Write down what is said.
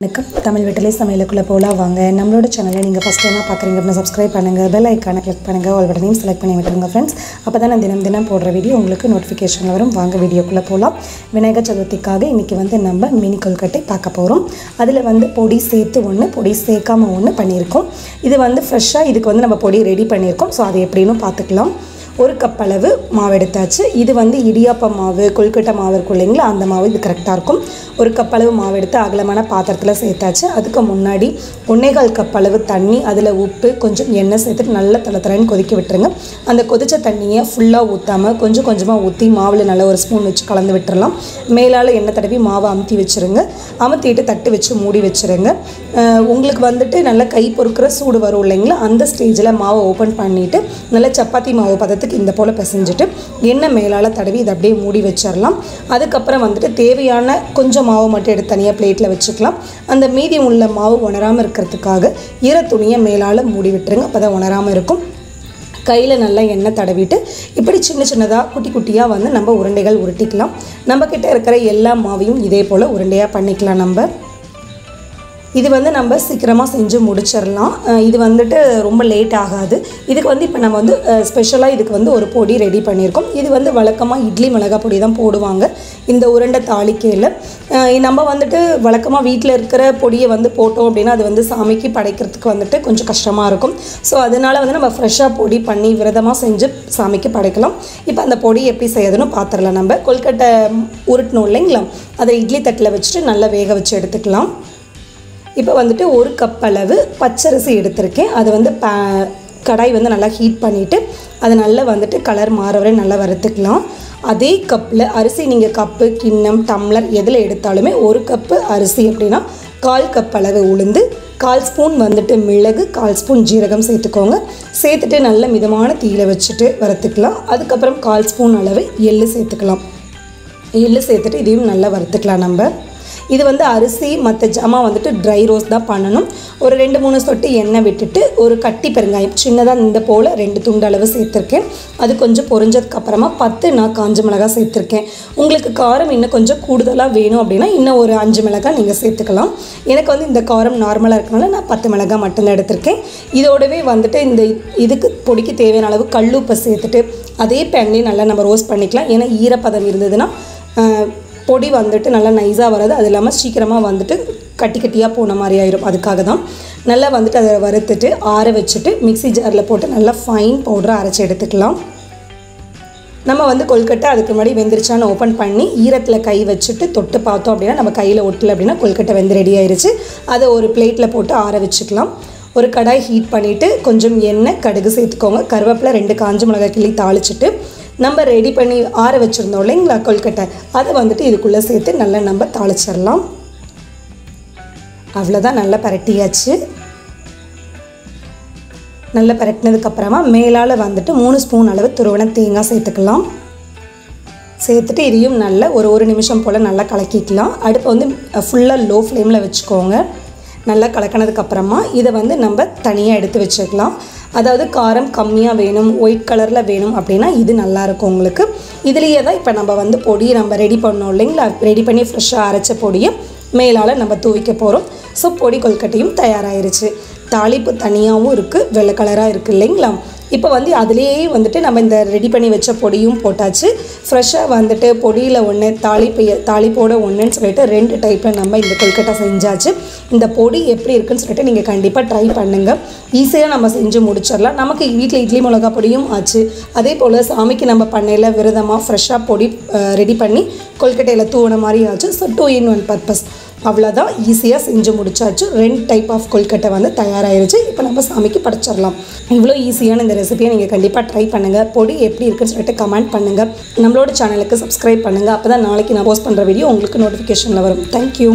வணக்கம் தமிழ் வெற்றிலை சமையலுக்குள்ள போலாம் வாங்க. நம்மளோட சேனலை நீங்கள் ஃபஸ்ட் டைமாக பார்க்குறீங்க அப்படின்னா சப்ஸ்கிரைப் பண்ணுங்கள், பெல் ஐக்கானை கிளிக் பண்ணுங்கள், ஆல் பட்டனையும் செலக்ட் பண்ணி விட்டுருங்க ஃப்ரெண்ட்ஸ். அப்போ தான் நான் தினம் போடுற வீடியோ உங்களுக்கு நோட்டிஃபிகேஷன் வரும். வாங்க வீடியோக்குள்ளே போகலாம். விநாயக சதுர்த்திக்காக இன்றைக்கி நம்ம மினி கொழுக்கட்டை பார்க்க போகிறோம். அதில் பொடி சேர்த்து ஒன்று, பொடி சேர்க்காமல் ஒன்று பண்ணியிருக்கோம். இது ஃப்ரெஷ்ஷாக இதுக்கு நம்ம பொடி ரெடி பண்ணியிருக்கோம். ஸோ அது எப்படின்னு பார்த்துக்கலாம். ஒரு கப் அளவு மாவு எடுத்தாச்சு. இது இடியாப்ப மாவு, கொழுக்கட்டை மாவு இருக்கும் இல்லைங்களா, அந்த மாவு இது கரெக்டாக இருக்கும். ஒரு கப் அளவு மாவு எடுத்து அகலமான பாத்திரத்தில் சேர்த்தாச்சு. அதுக்கு முன்னாடி 1.25 கப் அளவு தண்ணி, அதில் உப்பு, கொஞ்சம் எண்ணெய் சேர்த்துட்டு நல்லா தளத்தலன்னு கொதிக்க விட்டுருங்க. அந்த கொதித்த தண்ணியை ஃபுல்லாக ஊற்றாமல் கொஞ்சம் கொஞ்சமாக ஊற்றி மாவில் நல்லா ஒரு ஸ்பூன் வச்சு கலந்து விட்டுறலாம். மேலால் எண்ணெய் தடவி மாவை அமுத்தி வச்சுருங்க. அமுத்திட்டு தட்டு வச்சு மூடி வச்சுருங்க. உங்களுக்கு நல்லா கை பொறுக்கிற சூடு வரும் இல்லைங்களா, அந்த ஸ்டேஜில் மாவை ஓப்பன் பண்ணிவிட்டு நல்லா சப்பாத்தி மாவு பதத்துக்கு இந்த போல் பிசைஞ்சிட்டு எண்ணெய் மேலால் தடவி இதை அப்படியே மூடி வச்சிடலாம். அதுக்கப்புறம் தேவையான கொஞ்சம் மாவு மட்டும் எடுத்து தனியாக பிளேட்டில் வச்சுக்கலாம். அந்த மீதி உள்ள மாவு உணராமல் இருக்கிறதுக்காக ஈர துணியை மேலால் மூடி விட்டுருங்க. அப்போ தான் உணராமல் இருக்கும். கையில் நல்லா எண்ணெய் தடவிட்டு இப்படி சின்ன சின்னதாக குட்டி குட்டியாக நம்ம உருண்டைகள் உருட்டிக்கலாம். நம்மக்கிட்ட இருக்கிற எல்லா மாவையும் இதே போல் உருண்டையாக பண்ணிக்கலாம். இது நம்ம சீக்கிரமாக செஞ்சு முடிச்சிடலாம். இது ரொம்ப லேட் ஆகாது. இதுக்கு இப்போ நம்ம ஸ்பெஷலாக இதுக்கு ஒரு பொடி ரெடி பண்ணியிருக்கோம். இது வழக்கமாக இட்லி மிளகாய் பொடி தான் போடுவாங்க இந்த உருண்டை தாளிக்கையில். நம்ம வழக்கமாக வீட்டில் இருக்கிற பொடியை போட்டோம் அப்படின்னா அது சாமிக்கு படைக்கிறதுக்கு கொஞ்சம் கஷ்டமாக இருக்கும். ஸோ அதனால் நம்ம ஃப்ரெஷ்ஷாக பொடி பண்ணி விரதமாக செஞ்சு சாமிக்கு படைக்கலாம். இப்போ அந்த பொடி எப்படி செய்யறதுன்னு பார்த்துடலாம். நம்ம கொழுக்கட்டை உருட்டணும் இல்லைங்களா, அதை இட்லி தட்டில் வச்சுட்டு நல்லா வேக வச்சு எடுத்துக்கலாம். இப்போ ஒரு கப் அளவு பச்சரிசி எடுத்திருக்கேன். அது கடாய் நல்லா ஹீட் பண்ணிவிட்டு அது நல்லா கலர் மாற வரை நல்லா வறுத்துக்கலாம். அதே கப்பில் அரிசி, நீங்கள் கப்பு, கிண்ணம், டம்ளர் எதில் எடுத்தாலுமே ஒரு கப்பு அரிசி அப்படின்னா 1/4 கப் அளவு உளுந்து, 1/4 ஸ்பூன் மிளகு, 1/4 ஸ்பூன் ஜீரகம் சேர்த்துக்கோங்க. சேர்த்துட்டு நல்ல மிதமான தீயில வச்சுட்டு வறுத்துக்கலாம். அதுக்கப்புறம் 1/4 ஸ்பூன் அளவு எள்ளு சேர்த்துக்கலாம். எள்ளு சேர்த்துட்டு இதையும் நல்லா வறுத்துக்கலாம். இது அரிசி மற்ற ஜாமா ட்ரை ரோஸ்ட் தான் பண்ணணும். ஒரு 2-3 சொட்டு எண்ணெய் விட்டுட்டு ஒரு கட்டி பெருங்காயம் சின்னதாக இந்த போல் 2 துண்டு அளவு சேர்த்துருக்கேன். அது கொஞ்சம் பொரிஞ்சதுக்கப்புறமா 10 நான் காஞ்ச மிளகாய் சேர்த்துருக்கேன். உங்களுக்கு காரம் இன்னும் கொஞ்சம் கூடுதலாக வேணும் அப்படின்னா இன்னும் ஒரு 5 மிளகாய் நீங்கள் சேர்த்துக்கலாம். எனக்கு இந்த காரம் நார்மலாக இருக்கனால நான் 10 மிளகாய் மட்டும்தான் எடுத்திருக்கேன். இதோடவே இந்த இதுக்கு பொடிக்கு தேவையான அளவு கல்லுப்பை சேர்த்துட்டு அதே பேன்லேயே நல்லா நம்ம ரோஸ்ட் பண்ணிக்கலாம். ஏன்னா ஈரப்பதம் இருந்ததுன்னா பொடி நல்லா நைஸாக வராது. அது இல்லாமல் சீக்கிரமாக கட்டி கட்டியாக போன மாதிரி ஆயிரும். அதுக்காக தான் நல்லா அதை வறுத்துட்டு ஆற வச்சுட்டு மிக்ஸி ஜாரில் போட்டு நல்லா ஃபைன் பவுடராக அரைச்சி எடுத்துக்கலாம். நம்ம கொழுக்கட்டை அதுக்கு முன்னாடி வெந்துருச்சான்னு ஓப்பன் பண்ணி ஈரத்தில் கை வச்சுட்டு தொட்டு பார்த்தோம் அப்படின்னா நம்ம கையில் ஒட்டலை அப்படின்னா கொழுக்கட்டை வெந்து ரெடி ஆயிடுச்சு. அதை ஒரு பிளேட்டில் போட்டு ஆற வச்சுக்கலாம். ஒரு கடாய் ஹீட் பண்ணிவிட்டு கொஞ்சம் எண்ணெய், கடுகு சேர்த்துக்கோங்க. கருவேப்பிலை, 2 காஞ்ச மிளகாய் கிள்ளி தாளிச்சிட்டு நம்ம ரெடி பண்ணி ஆற வச்சுருந்தோம் இல்லைங்களா கொழுக்கட்டை, அதை இதுக்குள்ளே சேர்த்து நல்லா நம்ம தாளிச்சிடலாம். அவ்வளோதான், நல்லா பரட்டியாச்சு. நல்லா பரட்டினதுக்கப்புறமா மேலால் 3 ஸ்பூன் அளவு துருவன தேங்காய் சேர்த்துக்கலாம். சேர்த்துட்டு இதையும் நல்லா ஒரு நிமிஷம் போல் நல்லா கலக்கிக்கலாம். அடுப்பை ஃபுல்லாக லோ ஃப்ளேமில் வச்சுக்கோங்க. நல்லா கலக்கினதுக்கப்புறமா இதை நம்ம தனியாக எடுத்து வச்சுக்கலாம். அதாவது காரம் கம்மியாக வேணும், ஒயிட் கலரில் வேணும் அப்படின்னா இது நல்லாயிருக்கும் உங்களுக்கு. இதுலேயே தான் இப்போ நம்ம பொடியை நம்ம ரெடி பண்ணோம் இல்லைங்களா, ரெடி பண்ணி ஃப்ரெஷ்ஷாக அரைச்ச பொடியை மேலால் நம்ம தூவிக்க போகிறோம். ஸோ பொடி கொழுக்கட்டையும் தயாராகிருச்சு. தாளிப்பு தனியாகவும் இருக்குது, வெள்ளை கலராக இருக்குது இல்லைங்களா. இப்போ அதுலேயே நம்ம இந்த ரெடி பண்ணி வச்ச பொடியும் போட்டாச்சு. ஃப்ரெஷ்ஷாக பொடியில் ஒன்று, தாளிப்போட ஒன்றுன்னு சொல்லிட்டு 2 டைப்பில் நம்ம இந்த கொழுக்கட்டை செஞ்சாச்சு. இந்த பொடி எப்படி இருக்குன்னு சொல்லிட்டு நீங்கள் கண்டிப்பாக ட்ரை பண்ணுங்கள். ஈஸியாக நம்ம செஞ்சு முடிச்சிடலாம். நமக்கு வீட்டில் இட்லி மிளகா பொடியும் ஆச்சு. அதே போல் சாமிக்கு நம்ம பண்ணையில் விரதமாக ஃப்ரெஷ்ஷாக பொடி ரெடி பண்ணி கொழுக்கட்டையில் தூவின மாதிரி ஆச்சு. So 2 in 1 purpose. அவ்வளோதான், ஈஸியாக செஞ்சு முடிச்சாச்சு. 2 டைப் ஆஃப் கொழுக்கட்டை தயாராகிருச்சு. இப்போ நம்ம சாமிக்கு படைச்சிடலாம். இவ்வளோ ஈஸியான இந்த ரெசிபியை நீங்கள் கண்டிப்பாக ட்ரை பண்ணுங்கள். பொடி எப்படி இருக்குன்னு சொல்லிட்டு கமெண்ட் பண்ணுங்கள். நம்மளோட சேனலுக்கு சப்ஸ்கிரைப் பண்ணுங்கள். அப்போ தான் நாளைக்கு நான் போஸ்ட் பண்ணுற வீடியோ உங்களுக்கு நோட்டிஃபிகேஷனில் வரும். தேங்க்யூ.